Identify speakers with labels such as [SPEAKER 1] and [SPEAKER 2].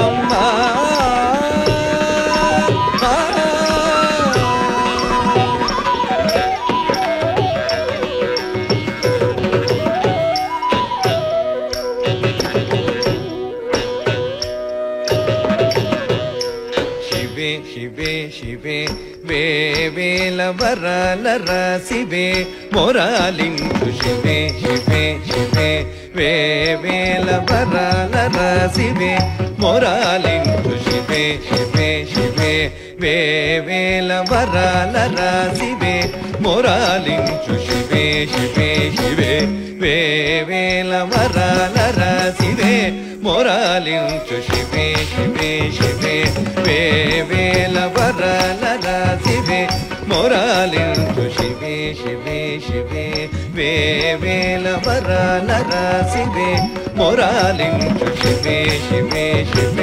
[SPEAKER 1] అమ్మా శివే శివే శివే వేవేల వరాల రాసివే మొరాలించు శివే శివే శివే వేవేల వరాల రాసివే మొరాలించు శివే శివే శివే వేవేల వరాల రాసివే మొరాలించు శివే శివే శివే వేవేల వరాల రాసివే మొరాలించు శివే శివే శివే వేవేల వరాల రాసివే మొరాలించు శివే శివే శివే వేవేల వరాల రాసివే మొరాలించు శివే శివే శివే